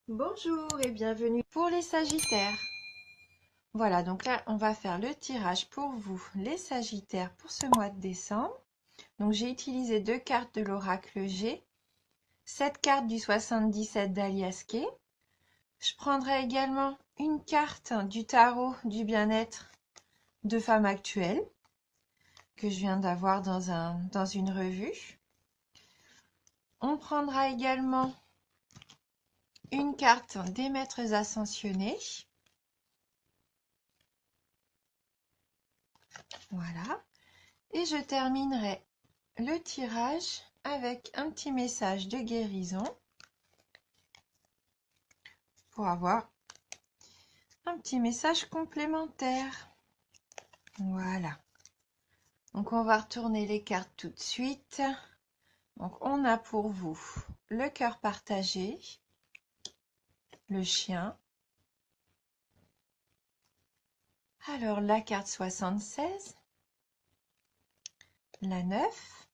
Bonjour et bienvenue pour les Sagittaires. Voilà, donc là, on va faire le tirage pour vous, les Sagittaires, pour ce mois de décembre. Donc, j'ai utilisé 2 cartes de l'oracle G, 7 cartes du 77 d'Alias Kay. Je prendrai également une carte du tarot du bien-être de femme actuelle que je viens d'avoir dans une revue. On prendra également une carte des maîtres ascensionnés. Voilà. Et je terminerai le tirage avec un petit message de guérison pour avoir un petit message complémentaire. Voilà. Donc on va retourner les cartes tout de suite. Donc on a pour vous le cœur partagé, le chien. Alors la carte 76, la 9,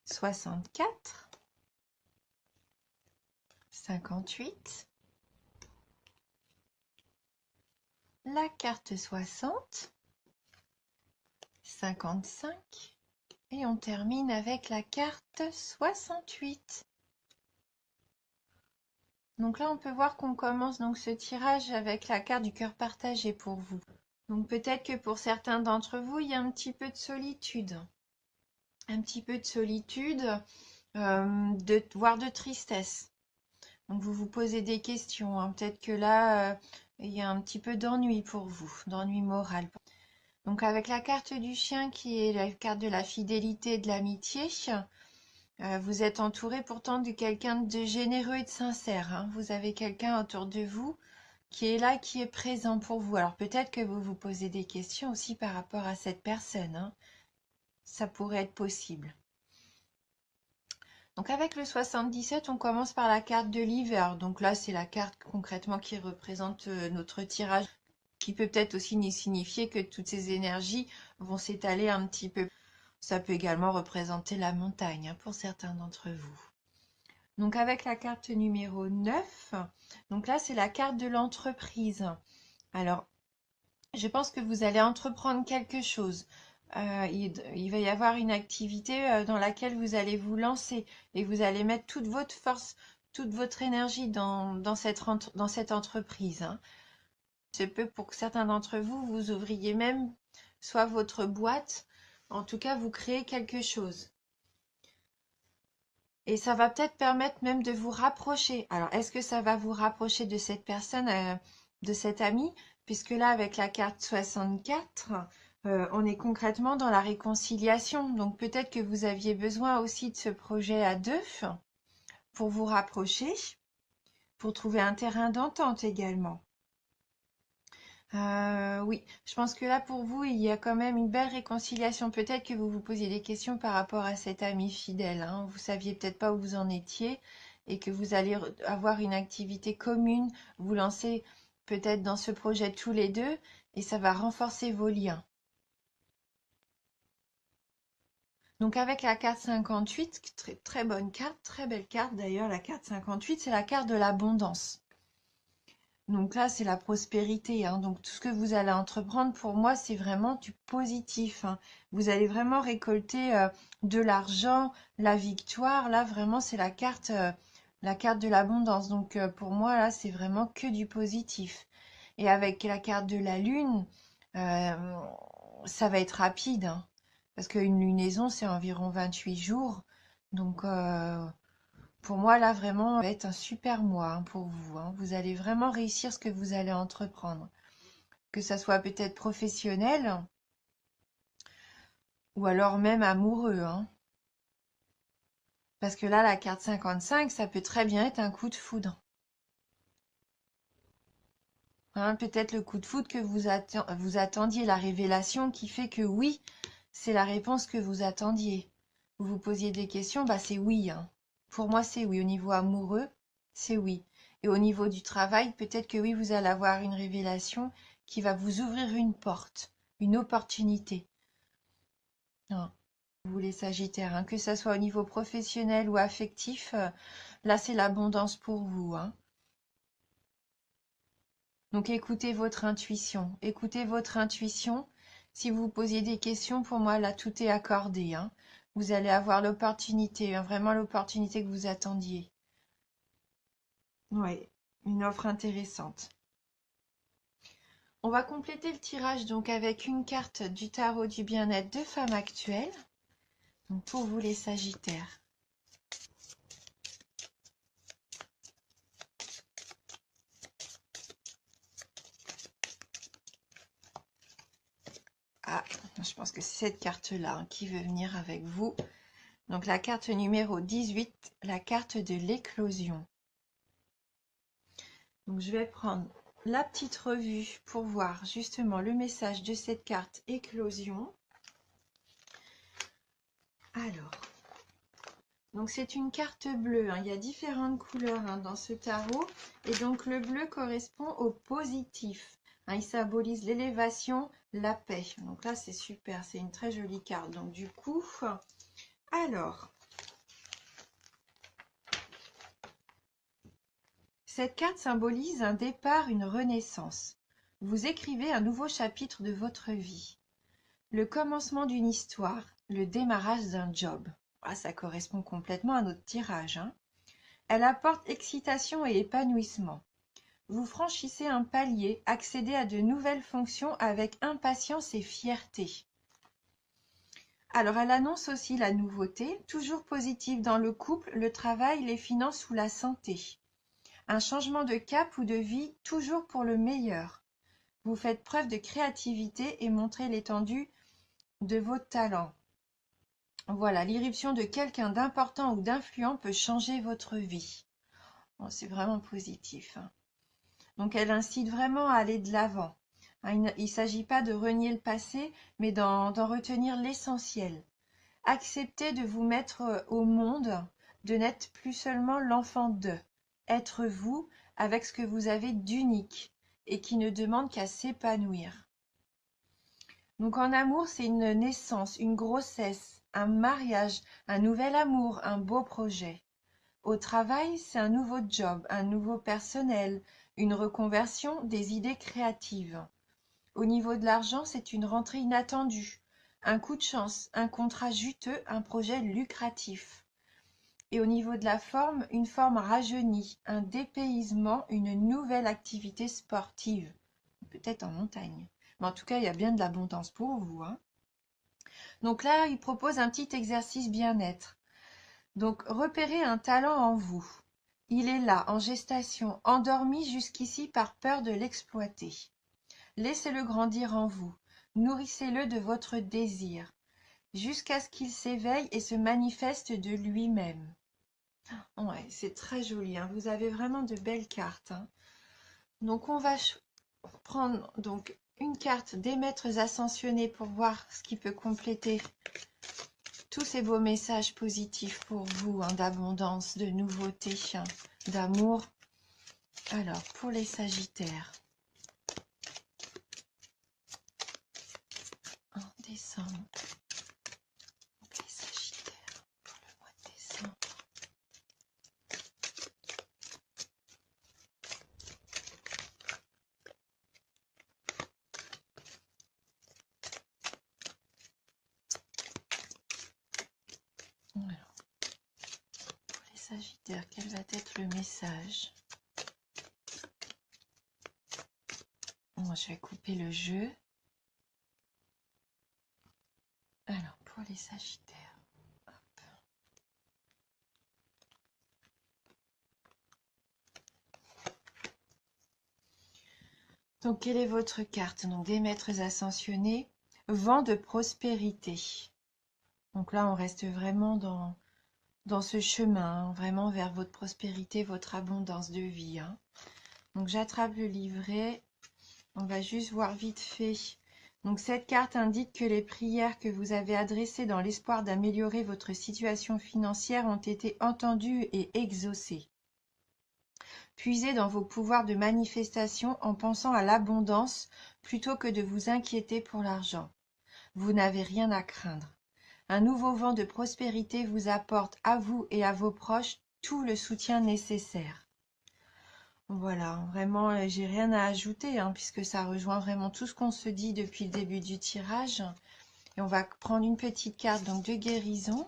64, 58, la carte 60, 55 et on termine avec la carte 68. Donc là, on peut voir qu'on commence donc ce tirage avec la carte du cœur partagé pour vous. Donc peut-être que pour certains d'entre vous, il y a un petit peu de solitude. Un petit peu de solitude, voire de tristesse. Donc vous vous posez des questions, hein. Peut-être que là, il y a un petit peu d'ennui pour vous, d'ennui moral. Donc avec la carte du chien qui est la carte de la fidélité et de l'amitié, vous êtes entouré pourtant de quelqu'un de généreux et de sincère, hein. Vous avez quelqu'un autour de vous qui est là, qui est présent pour vous. Alors peut-être que vous vous posez des questions aussi par rapport à cette personne, hein. Ça pourrait être possible. Donc avec le 77, on commence par la carte de l'hiver. Donc là, c'est la carte concrètement qui représente notre tirage, qui peut peut-être aussi signifier que toutes ces énergies vont s'étaler un petit peu. Ça peut également représenter la montagne, hein, pour certains d'entre vous. Donc avec la carte numéro 9, donc là, c'est la carte de l'entreprise. Alors, je pense que vous allez entreprendre quelque chose. Il va y avoir une activité dans laquelle vous allez vous lancer et vous allez mettre toute votre force, toute votre énergie dans cette entreprise, hein. C'est peu pour que certains d'entre vous, vous ouvriez même soit votre boîte, en tout cas vous créez quelque chose. Et ça va peut-être permettre même de vous rapprocher. Alors, est-ce que ça va vous rapprocher de cette personne, de cet ami? Puisque là, avec la carte 64, on est concrètement dans la réconciliation. Donc, peut-être que vous aviez besoin aussi de ce projet à deux pour vous rapprocher, pour trouver un terrain d'entente également. Oui, je pense que là, pour vous, il y a quand même une belle réconciliation. Peut-être que vous vous posiez des questions par rapport à cet ami fidèle, hein. Vous saviez peut-être pas où vous en étiez et que vous allez avoir une activité commune, vous lancer peut-être dans ce projet tous les deux et ça va renforcer vos liens. Donc avec la carte 58, très, très bonne carte, très belle carte d'ailleurs, la carte 58, c'est la carte de l'abondance. Donc là, c'est la prospérité, hein. Donc tout ce que vous allez entreprendre, pour moi, c'est vraiment du positif, hein. Vous allez vraiment récolter de l'argent, la victoire. Là, vraiment, c'est la carte de l'abondance. Donc pour moi, là, c'est vraiment que du positif. Et avec la carte de la lune, euh, ça va être rapide, hein, parce qu'une lunaison, c'est environ 28 jours. Donc pour moi, là, vraiment, ça va être un super mois, hein, pour vous, hein. Vous allez vraiment réussir ce que vous allez entreprendre. Que ça soit peut-être professionnel ou alors même amoureux, hein. Parce que là, la carte 55, ça peut très bien être un coup de foudre, hein. Peut-être le coup de foudre que vous attendiez, la révélation qui fait que oui, c'est la réponse que vous attendiez. Vous vous posiez des questions, bah c'est oui, hein. Pour moi, c'est oui. Au niveau amoureux, c'est oui. Et au niveau du travail, peut-être que oui, vous allez avoir une révélation qui va vous ouvrir une porte, une opportunité, hein. vous les Sagittaires, hein, que ça soit au niveau professionnel ou affectif, là c'est l'abondance pour vous, hein. Donc écoutez votre intuition, écoutez votre intuition. Si vous posiez des questions, pour moi là tout est accordé, hein. Vous allez avoir l'opportunité, hein, vraiment l'opportunité que vous attendiez. Oui, une offre intéressante. On va compléter le tirage donc avec une carte du tarot du bien-être de femme actuelle. Donc pour vous les Sagittaires. Ah, je pense que c'est cette carte-là, hein, qui veut venir avec vous. Donc la carte numéro 18, la carte de l'éclosion. Donc je vais prendre la petite revue pour voir justement le message de cette carte éclosion. Alors, donc c'est une carte bleue, hein. Il y a différentes couleurs, hein, dans ce tarot. Et donc le bleu correspond au positif, hein. Il symbolise l'élévation, la paix. Donc là c'est super, c'est une très jolie carte. Donc du coup, alors, cette carte symbolise un départ, une renaissance. Vous écrivez un nouveau chapitre de votre vie. Le commencement d'une histoire, le démarrage d'un job. Ah, ça correspond complètement à notre tirage, hein. Elle apporte excitation et épanouissement. Vous franchissez un palier, accédez à de nouvelles fonctions avec impatience et fierté. Alors, elle annonce aussi la nouveauté, toujours positive dans le couple, le travail, les finances ou la santé. Un changement de cap ou de vie, toujours pour le meilleur. Vous faites preuve de créativité et montrez l'étendue de vos talents. Voilà, l'irruption de quelqu'un d'important ou d'influent peut changer votre vie. Bon, c'est vraiment positif, hein. Donc, elle incite vraiment à aller de l'avant, hein. Il ne s'agit pas de renier le passé, mais d'en retenir l'essentiel. Acceptez de vous mettre au monde, de n'être plus seulement l'enfant d'eux. Être vous avec ce que vous avez d'unique et qui ne demande qu'à s'épanouir. Donc en amour, c'est une naissance, une grossesse, un mariage, un nouvel amour, un beau projet. Au travail, c'est un nouveau job, un nouveau personnel, une reconversion, des idées créatives. Au niveau de l'argent, c'est une rentrée inattendue, un coup de chance, un contrat juteux, un projet lucratif. Et au niveau de la forme, une forme rajeunie, un dépaysement, une nouvelle activité sportive, peut-être en montagne. Mais en tout cas, il y a bien de l'abondance pour vous, hein. Donc là, il propose un petit exercice bien-être. Donc, repérez un talent en vous. Il est là, en gestation, endormi jusqu'ici par peur de l'exploiter. Laissez-le grandir en vous. Nourrissez-le de votre désir, jusqu'à ce qu'il s'éveille et se manifeste de lui-même. Ouais, c'est très joli, hein. Vous avez vraiment de belles cartes, hein. Donc, on va prendre donc une carte des maîtres ascensionnés pour voir ce qui peut compléter tous ces beaux messages positifs pour vous, hein, d'abondance, de nouveauté, hein, d'amour. Alors, pour les Sagittaires, en décembre, donc les Sagittaires, pour le mois de décembre. Alors, pour les Sagittaires, quel va être le message? Bon, je vais couper le jeu. Alors, pour les Sagittaires, hop. Donc, quelle est votre carte? Donc, des maîtres ascensionnés, vent de prospérité. Donc là, on reste vraiment dans ce chemin, hein, vraiment vers votre prospérité, votre abondance de vie, hein. Donc, j'attrape le livret. On va juste voir vite fait. Donc, cette carte indique que les prières que vous avez adressées dans l'espoir d'améliorer votre situation financière ont été entendues et exaucées. Puisez dans vos pouvoirs de manifestation en pensant à l'abondance plutôt que de vous inquiéter pour l'argent. Vous n'avez rien à craindre. Un nouveau vent de prospérité vous apporte à vous et à vos proches tout le soutien nécessaire. Voilà, vraiment, j'ai rien à ajouter, hein, puisque ça rejoint vraiment tout ce qu'on se dit depuis le début du tirage. Et on va prendre une petite carte donc de guérison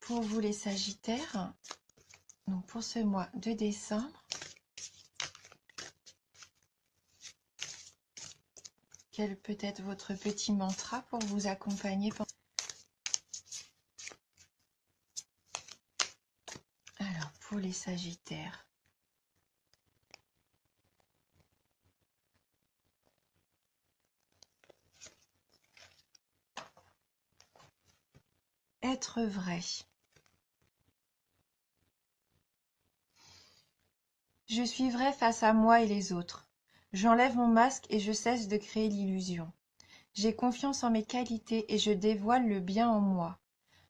pour vous les Sagittaires. Donc pour ce mois de décembre. Quel peut être votre petit mantra pour vous accompagner pendant... Alors, pour les Sagittaires. Être vrai. Je suis vrai face à moi et les autres. J'enlève mon masque et je cesse de créer l'illusion. J'ai confiance en mes qualités et je dévoile le bien en moi.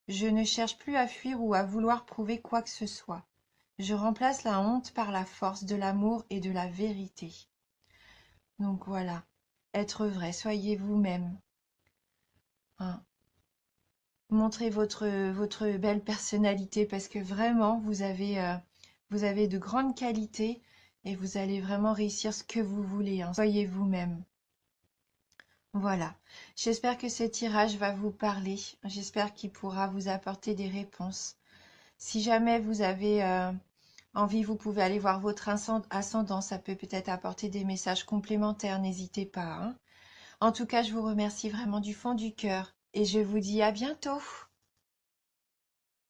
Je ne cherche plus à fuir ou à vouloir prouver quoi que ce soit. Je remplace la honte par la force de l'amour et de la vérité. Donc voilà, être vrai, soyez vous-même. Hein. Montrez votre belle personnalité parce que vraiment, vous avez de grandes qualités et vous allez vraiment réussir ce que vous voulez. Hein. Soyez vous-même. Voilà. J'espère que ce tirage va vous parler. J'espère qu'il pourra vous apporter des réponses. Si jamais vous avez envie, vous pouvez aller voir votre ascendant. Ça peut peut-être apporter des messages complémentaires. N'hésitez pas. Hein. En tout cas, je vous remercie vraiment du fond du cœur et je vous dis à bientôt.